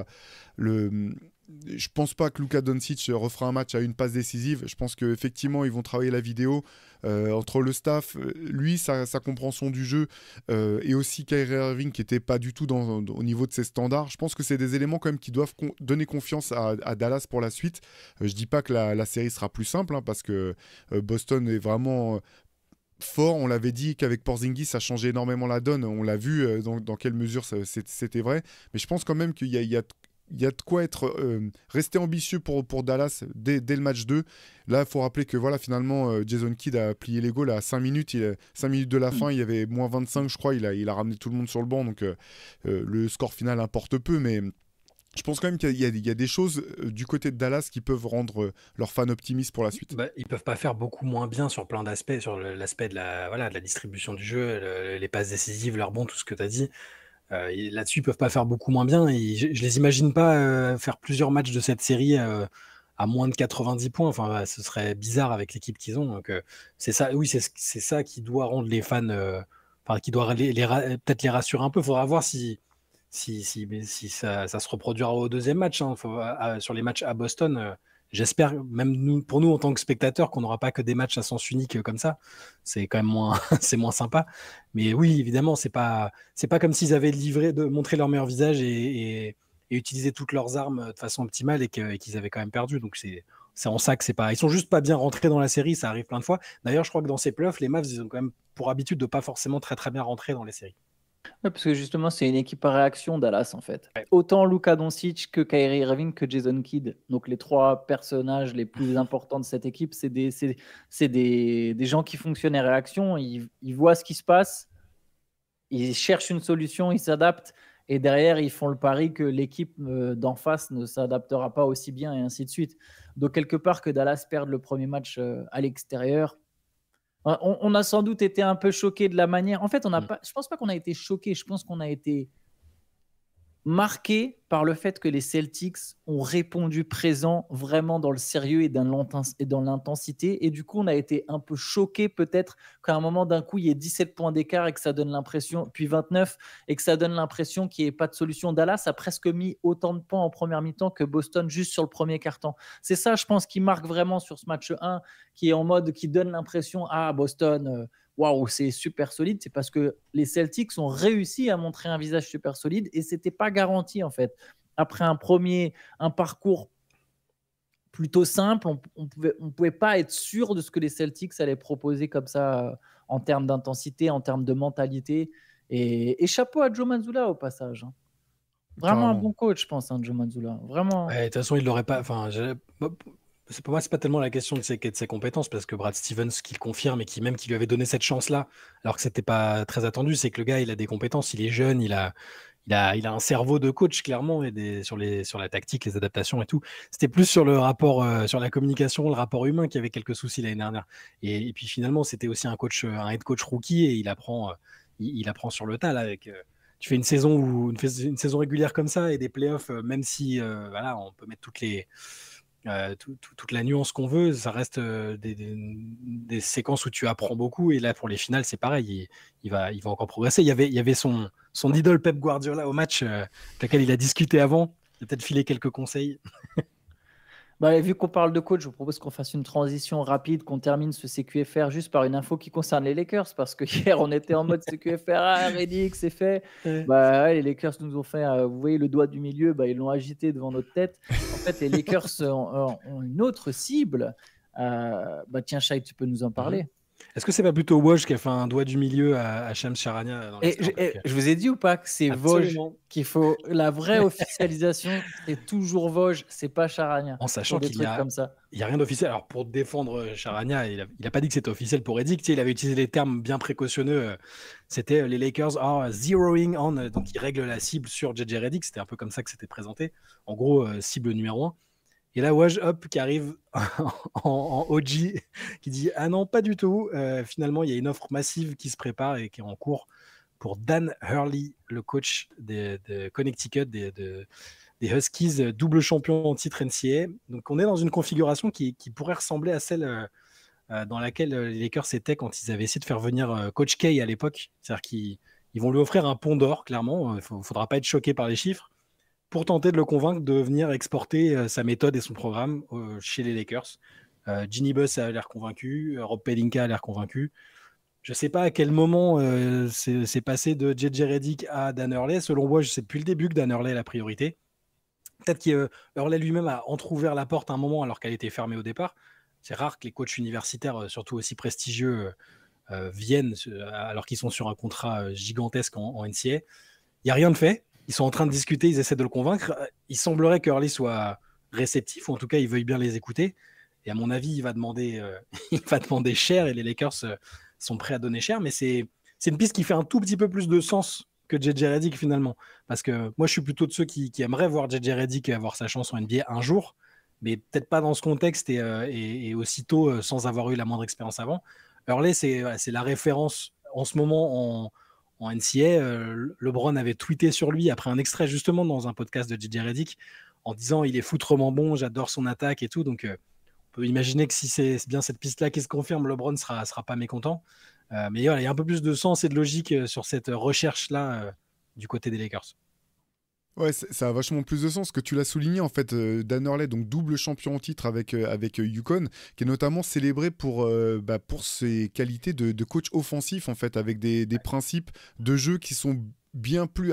je pense pas que Luka Doncic refera un match à une passe décisive. Je pense qu'effectivement, ils vont travailler la vidéo entre le staff, lui, sa compréhension du jeu, et aussi Kyrie Irving qui n'était pas du tout au niveau de ses standards. Je pense que c'est des éléments quand même qui doivent donner confiance à Dallas pour la suite. Je dis pas que la série sera plus simple, parce que Boston est vraiment... fort. On l'avait dit qu'avec Porzingis ça changeait énormément la donne, on l'a vu dans quelle mesure c'était vrai, mais je pense quand même qu'il y a de quoi rester ambitieux pour Dallas dès le match 2. Là, il faut rappeler que voilà, finalement, Jason Kidd a plié les goals à 5 minutes. 5 minutes de la fin, il y avait moins 25, je crois. Il a ramené tout le monde sur le banc. Donc, le score final importe peu. Mais je pense quand même qu'il y a des choses du côté de Dallas qui peuvent rendre leurs fans optimistes pour la suite. Ils peuvent pas faire beaucoup moins bien sur plein d'aspects, sur l'aspect de la distribution du jeu, les passes décisives, leur bon, tout ce que tu as dit. Là-dessus, ils peuvent pas faire beaucoup moins bien. Je les imagine pas faire plusieurs matchs de cette série à moins de 90 points. Enfin, ce serait bizarre avec l'équipe qu'ils ont. Donc, c'est ça, oui, c'est ça qui doit rendre les fans, qui doit peut-être les rassurer un peu. Il faudra voir si ça se reproduira au deuxième match. Sur les matchs à Boston, j'espère, même pour nous en tant que spectateurs, qu'on n'aura pas que des matchs à sens unique comme ça. C'est quand même c'est moins sympa. Mais oui, évidemment, c'est pas comme s'ils avaient montré leur meilleur visage et utilisé toutes leurs armes de façon optimale et qu'ils avaient quand même perdu. Donc c'est en ça que c'est pas. Ils sont juste pas bien rentrés dans la série, ça arrive plein de fois. D'ailleurs, je crois que dans ces playoffs, les Mavs, ils ont quand même pour habitude de pas forcément très très bien rentrer dans les séries. Ouais, parce que justement, c'est une équipe à réaction, Dallas, en fait. Ouais. Autant Luka Doncic que Kyrie Irving que Jason Kidd. Donc, les 3 personnages les plus importants de cette équipe, c'est des gens qui fonctionnent à réaction. Ils voient ce qui se passe, ils cherchent une solution, ils s'adaptent. et derrière, ils font le pari que l'équipe d'en face ne s'adaptera pas aussi bien et ainsi de suite. Donc, quelque part, que Dallas perde le premier match à l'extérieur, on a sans doute été un peu choqué de la manière. En fait, je ne pense pas qu'on a été choqué, je pense qu'on a été marqué par le fait que les Celtics ont répondu présent vraiment dans le sérieux et dans l'intensité. Et du coup, on a été un peu choqué peut-être qu'à un moment d'un coup, il y ait 17 points d'écart et que ça donne l'impression, puis 29, et que ça donne l'impression qu'il n'y ait pas de solution. Dallas a presque mis autant de points en première mi-temps que Boston juste sur le premier quart-temps. C'est ça, je pense, qui marque vraiment sur ce match 1, qui est en mode, qui donne l'impression, Boston... waouh, c'est super solide, c'est parce que les Celtics ont réussi à montrer un visage super solide et c'était pas garanti en fait. Après un parcours plutôt simple, on pouvait pas être sûr de ce que les Celtics allaient proposer comme ça en termes d'intensité, en termes de mentalité. Et chapeau à Joe Mazzulla au passage. Hein. Vraiment un bon coach, je pense, Joe Mazzulla. Vraiment. Ouais, de toute façon, il l'aurait pas. Enfin, pour moi, c'est pas tellement la question de ses compétences, parce que Brad Stevens, qui le confirme et qui lui avait donné cette chance-là, alors que c'était pas très attendu, c'est que le gars, il a des compétences, il est jeune, il a un cerveau de coach, clairement, et sur la tactique, les adaptations et tout. C'était plus sur le rapport, sur la communication, le rapport humain qui avait quelques soucis l'année dernière. Et puis finalement, c'était aussi un head coach rookie, et il apprend sur le tas, là, avec. Tu fais une saison régulière comme ça et des playoffs, même si voilà, on peut mettre toute la nuance qu'on veut, ça reste des séquences où tu apprends beaucoup. Et là, pour les finales, c'est pareil, il va encore progresser. Il y avait son idole Pep Guardiola au match, avec lequel il a discuté avant. Il a peut-être filé quelques conseils. Vu qu'on parle de coach, je vous propose qu'on fasse une transition rapide, qu'on termine ce CQFR juste par une info qui concerne les Lakers, parce que hier on était en mode CQFR, Redick, c'est fait. Les Lakers nous ont fait, vous voyez le doigt du milieu, ils l'ont agité devant notre tête. En fait, les Lakers ont une autre cible. Tiens, Shai, tu peux nous en parler. Est-ce que c'est pas plutôt Woj qui a fait un doigt du milieu à Shams Charania je vous ai dit ou pas que c'est Woj qu'il faut. La vraie officialisation, c'est toujours Woj, c'est pas Charania. En sachant qu'il y a rien d'officiel. Alors pour défendre Charania, il a pas dit que c'était officiel pour Redick. Il avait utilisé les termes bien précautionneux. C'était les Lakers are zeroing on, donc ils règlent la cible sur JJ Redick. C'était un peu comme ça que c'était présenté. En gros, cible numéro 1. Et là, Woj qui arrive en OG, qui dit « Ah non, pas du tout. Finalement, il y a une offre massive qui se prépare et qui est en cours pour Dan Hurley, le coach de Connecticut, des Huskies, double champion en titre NCAA. » Donc, on est dans une configuration qui pourrait ressembler à celle dans laquelle les Lakers étaient quand ils avaient essayé de faire venir Coach K à l'époque. C'est-à-dire qu'ils vont lui offrir un pont d'or, clairement. Il ne faudra pas être choqué par les chiffres, pour tenter de le convaincre de venir exporter sa méthode et son programme chez les Lakers. Ginny Buss a l'air convaincu, Rob Pelinka a l'air convaincu. Je ne sais pas à quel moment c'est passé de JJ Redick à Dan Hurley. Selon moi, c'est depuis le début que Dan Hurley est la priorité. Peut-être qu'Hurley lui-même a entrouvert la porte à un moment alors qu'elle était fermée au départ. C'est rare que les coachs universitaires, surtout aussi prestigieux, viennent alors qu'ils sont sur un contrat gigantesque en NCAA. Il n'y a rien de fait. Ils sont en train de discuter, ils essaient de le convaincre. Il semblerait que Hurley soit réceptif, ou en tout cas, il veuille bien les écouter. Et à mon avis, il va demander cher, et les Lakers sont prêts à donner cher. Mais c'est une piste qui fait un tout petit peu plus de sens que JJ Redick finalement. Parce que moi, je suis plutôt de ceux qui aimeraient voir JJ Redick avoir sa chance en NBA un jour, mais peut-être pas dans ce contexte et aussitôt sans avoir eu la moindre expérience avant. Hurley, c'est la référence en ce moment en NCAA. LeBron avait tweeté sur lui après un extrait justement dans un podcast de JJ Redick en disant il est foutrement bon, j'adore son attaque et tout. Donc on peut imaginer que si c'est bien cette piste-là qui se confirme, LeBron sera pas mécontent. Mais voilà, il y a un peu plus de sens et de logique sur cette recherche-là du côté des Lakers. Ouais, ça a vachement plus de sens que tu l'as souligné en fait. Dan Hurley, donc double champion en titre avec UConn, qui est notamment célébré pour ses qualités de coach offensif en fait, avec des principes de jeu qui sont bien plus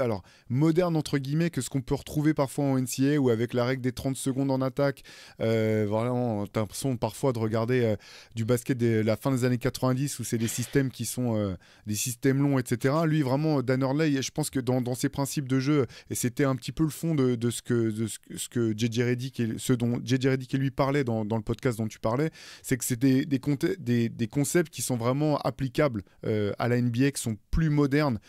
moderne entre guillemets que ce qu'on peut retrouver parfois en NCAA, ou avec la règle des 30 secondes en attaque. Vraiment, t'as l'impression parfois de regarder du basket de la fin des années 90 où c'est des systèmes qui sont des systèmes longs, etc. Lui, vraiment, Dan Hurley, je pense que dans ses principes de jeu, et c'était un petit peu le fond de ce que JJ Redick ce dont JJ Redick lui parlait dans le podcast dont tu parlais, c'est que c'est des concepts qui sont vraiment applicables à la NBA, qui sont plus modernes,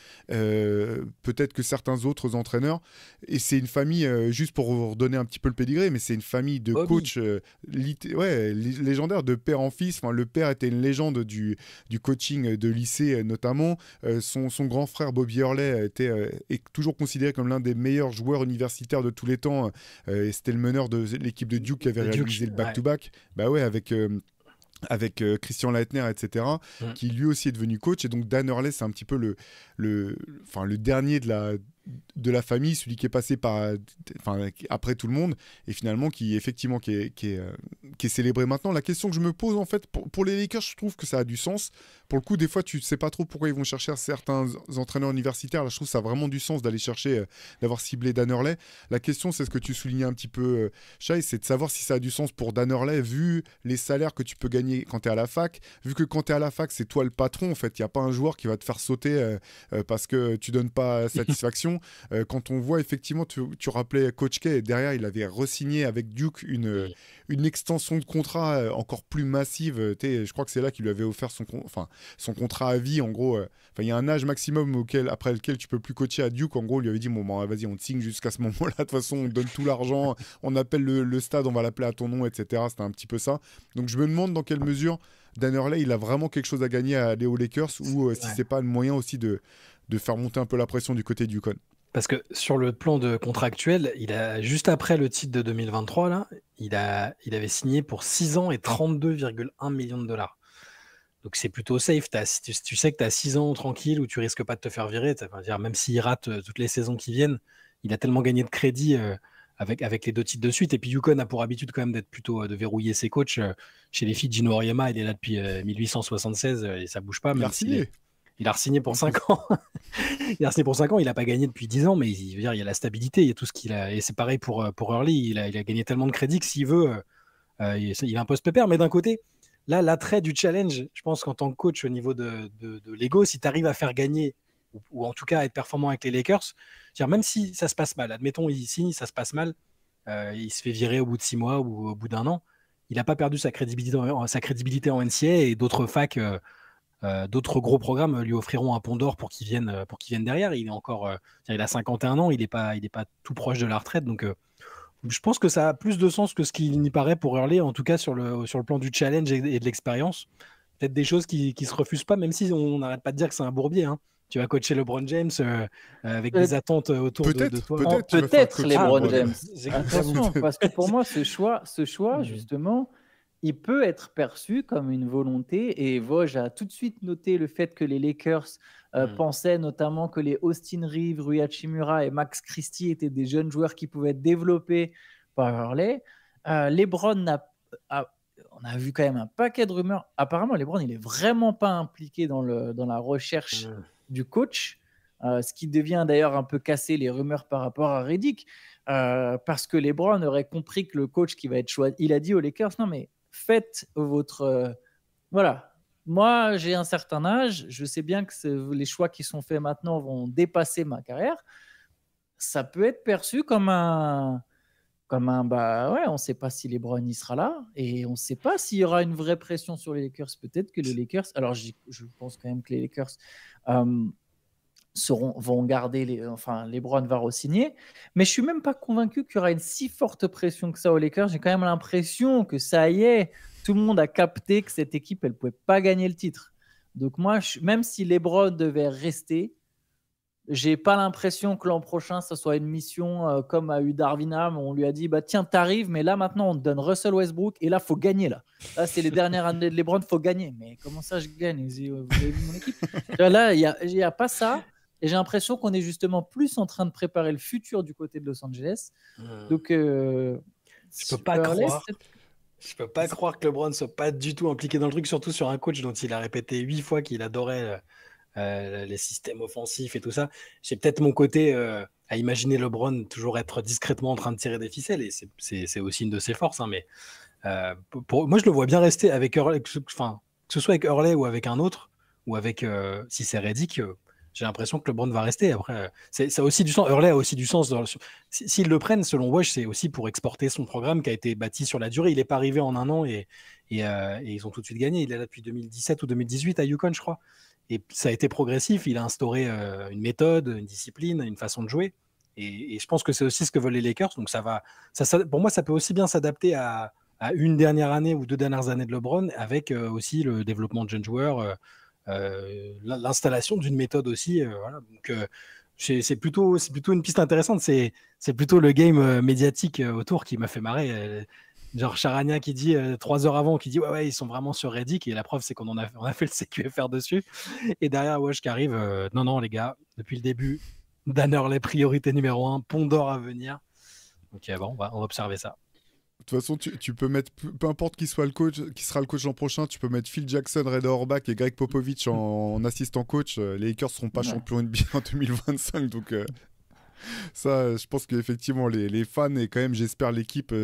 peut-être que certains autres entraîneurs. Et c'est une famille, juste pour vous redonner un petit peu le pédigré, mais c'est une famille de coachs légendaires, de père en fils. Enfin, le père était une légende du coaching de lycée notamment. Son grand frère Bobby Hurley est toujours considéré comme l'un des meilleurs joueurs universitaires de tous les temps. Et c'était le meneur de l'équipe de Duke qui avait réalisé le back-to-back. Bah ouais, avec Christian Leitner, etc., qui lui aussi est devenu coach. Et donc Dan Hurley, c'est un petit peu le dernier de la famille, celui qui est passé après tout le monde, et finalement qui est célébré maintenant. La question que je me pose, en fait, pour les Lakers, je trouve que ça a du sens. Pour le coup, des fois, tu ne sais pas trop pourquoi ils vont chercher certains entraîneurs universitaires. Là, je trouve que ça a vraiment du sens d'aller chercher, d'avoir ciblé Dan Hurley. La question, c'est ce que tu soulignais un petit peu, Shai, c'est de savoir si ça a du sens pour Dan Hurley, vu les salaires que tu peux gagner quand tu es à la fac, vu que quand tu es à la fac, c'est toi le patron, en fait. Il n'y a pas un joueur qui va te faire sauter parce que tu donnes pas satisfaction. Quand on voit, effectivement, tu rappelais Coach K, et derrière, il avait re-signé avec Duke une extension de contrat encore plus massive. Je crois que c'est là qu'il lui avait offert son contrat à vie, en gros. Il y a un âge maximum après lequel tu peux plus coacher à Duke. En gros, il lui avait dit, bon, vas-y, on te signe jusqu'à ce moment-là. De toute façon, on te donne tout l'argent, on appelle le stade, on va l'appeler à ton nom, etc. C'était un petit peu ça. Donc, je me demande dans quelle mesure Dan Hurley, il a vraiment quelque chose à gagner à aller aux Lakers, ou si c'est pas un moyen aussi de faire monter un peu la pression du côté du Con. Parce que sur le plan de contractuel, juste après le titre de 2023, là, il avait signé pour 6 ans et 32,1 millions de dollars. Donc c'est plutôt safe. Tu sais que tu as 6 ans tranquille où tu risques pas de te faire virer. Même s'il rate toutes les saisons qui viennent, il a tellement gagné de crédit avec les 2 titres de suite. Et puis Yukon a pour habitude quand même d'être plutôt de verrouiller ses coachs. Chez les filles, Gino Auriemma, il est là depuis 1876 et ça bouge pas. Il a re-signé pour 5 ans. Il a re-signé pour 5 ans. Il n'a pas gagné depuis 10 ans, mais il y a la stabilité, il y a tout ce qu'il a. Et c'est pareil pour Hurley. Il a gagné tellement de crédit que s'il veut, il a un poste pépère. Mais d'un côté, là, l'attrait du challenge, je pense qu'en tant que coach au niveau de l'ego, si tu arrives à faire gagner, ou en tout cas à être performant avec les Lakers, même si ça se passe mal, admettons, il signe, ça se passe mal, il se fait virer au bout de 6 mois ou au bout d'1 an, il n'a pas perdu sa crédibilité en NCAA, et d'autres facs. D'autres gros programmes lui offriront un pont d'or pour qu'il vienne derrière. Il a 51 ans, il n'est pas tout proche de la retraite. Donc, je pense que ça a plus de sens que ce qu'il n'y paraît pour Hurley, en tout cas sur le plan du challenge et de l'expérience. Peut-être des choses qui se refusent pas, même si on n'arrête pas de dire que c'est un bourbier. Hein. Tu vas coacher LeBron James avec des attentes autour de toi. Peut-être LeBron James. Attention, parce que pour moi, ce choix justement, il peut être perçu comme une volonté, et Vosges a tout de suite noté le fait que les Lakers pensaient notamment que les Austin Reeves, Rui Hachimura et Max Christie étaient des jeunes joueurs qui pouvaient être développés par Hurley. LeBron on a vu quand même un paquet de rumeurs. Apparemment, LeBron, il n'est vraiment pas impliqué dans la recherche du coach, ce qui devient d'ailleurs un peu casser les rumeurs par rapport à Redick, parce que LeBron aurait compris que le coach qui va être choisi, il a dit aux Lakers, non mais faites votre... voilà, moi j'ai un certain âge, je sais bien que les choix qui sont faits maintenant vont dépasser ma carrière. Ça peut être perçu comme un on ne sait pas si LeBron y sera là, et on ne sait pas s'il y aura une vraie pression sur les Lakers. Peut-être que les Lakers, alors je pense quand même que les Lakers vont garder LeBron va re-signer, mais je suis même pas convaincu qu'il y aura une si forte pression que ça aux Lakers. J'ai quand même l'impression que ça y est, tout le monde a capté que cette équipe, elle pouvait pas gagner le titre. Donc moi, même si LeBron devait rester, j'ai pas l'impression que l'an prochain ça soit une mission comme a eu Darvin Ham, on lui a dit tiens, t'arrives, mais là maintenant on te donne Russell Westbrook et là faut gagner. Là c'est les dernières années de LeBron, faut gagner. Mais comment ça je gagne? Vous avez vu mon équipe? Là il y a pas ça. Et j'ai l'impression qu'on est justement plus en train de préparer le futur du côté de Los Angeles. Donc, je peux pas croire que LeBron soit pas du tout impliqué dans le truc, surtout sur un coach dont il a répété 8 fois qu'il adorait les systèmes offensifs et tout ça. J'ai peut-être mon côté à imaginer LeBron toujours être discrètement en train de tirer des ficelles, et c'est aussi une de ses forces. Hein, mais moi, je le vois bien rester avec Hurley, que ce soit avec Hurley ou avec un autre, ou avec si c'est Redick. j'ai l'impression que LeBron va rester. Après, ça a aussi du sens. Hurley a aussi du sens. S'ils le prennent, selon Woj, c'est aussi pour exporter son programme qui a été bâti sur la durée. Il n'est pas arrivé en un an et ils ont tout de suite gagné. Il est là depuis 2017 ou 2018 à UConn, je crois. Et ça a été progressif. Il a instauré une méthode, une discipline, une façon de jouer. Et je pense que c'est aussi ce que veulent les Lakers. Donc pour moi, ça peut aussi bien s'adapter à une dernière année ou 2 dernières années de LeBron, avec aussi le développement de jeunes joueurs, l'installation d'une méthode aussi. Voilà. Donc, c'est plutôt une piste intéressante. C'est plutôt le game médiatique autour qui m'a fait marrer. Genre Charania qui dit 3 heures avant, qui dit ouais, ils sont vraiment sur Reddick, et la preuve c'est qu'on a fait le CQFR dessus. Et derrière Woj qui arrive, non les gars, depuis le début, Dan Hurley priorité numéro 1, pont d'or à venir. Donc bon, on va observer ça. De toute façon, tu peux mettre, peu importe qui soit le coach, qui sera le coach l'an prochain, tu peux mettre Phil Jackson, Red Auerbach et Greg Popovich en assistant coach. Les Lakers ne seront pas champions NBA en 2025. Donc ça, je pense qu'effectivement, les fans et quand même, j'espère, l'équipe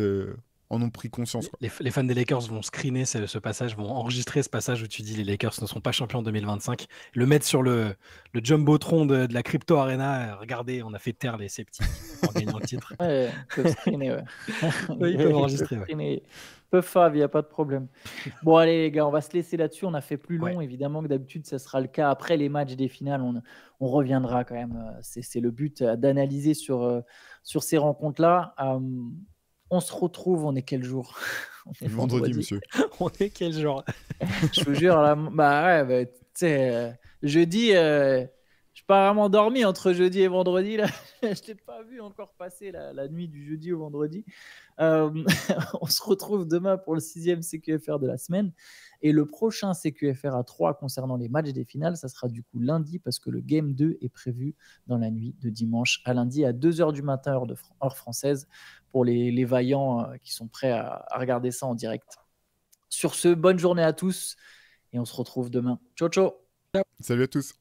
en ont pris conscience. Les fans des Lakers vont screener ce passage, vont enregistrer ce passage où tu dis les Lakers ne sont pas champions en 2025, le mettre sur le jumbotron de la Crypto Arena. Regardez, on a fait taire les sceptiques en gagnant le titre. Ouais, ils peuvent screener, ouais. Oui, ils peuvent enregistrer. Ils peuvent faire, il n'y a pas de problème. Bon, allez, les gars, on va se laisser là-dessus. On a fait plus long, évidemment, que d'habitude, ça sera le cas. Après les matchs des finales, on reviendra quand même. C'est le but d'analyser sur ces rencontres-là. On se retrouve, on est quel jour? On est vendredi, monsieur. On est quel jour? Je vous jure, là, tu sais, jeudi, je n'ai pas vraiment dormi entre jeudi et vendredi. Là. Je ne t'ai pas vu encore passer la nuit du jeudi au vendredi. On se retrouve demain pour le 6e CQFR de la semaine. Et le prochain CQFR à 3 concernant les matchs des finales, ça sera du coup lundi, parce que le Game 2 est prévu dans la nuit de dimanche à lundi à 2h du matin, heure française, pour les vaillants qui sont prêts à regarder ça en direct. Sur ce, bonne journée à tous et on se retrouve demain. Ciao, ciao. Salut à tous.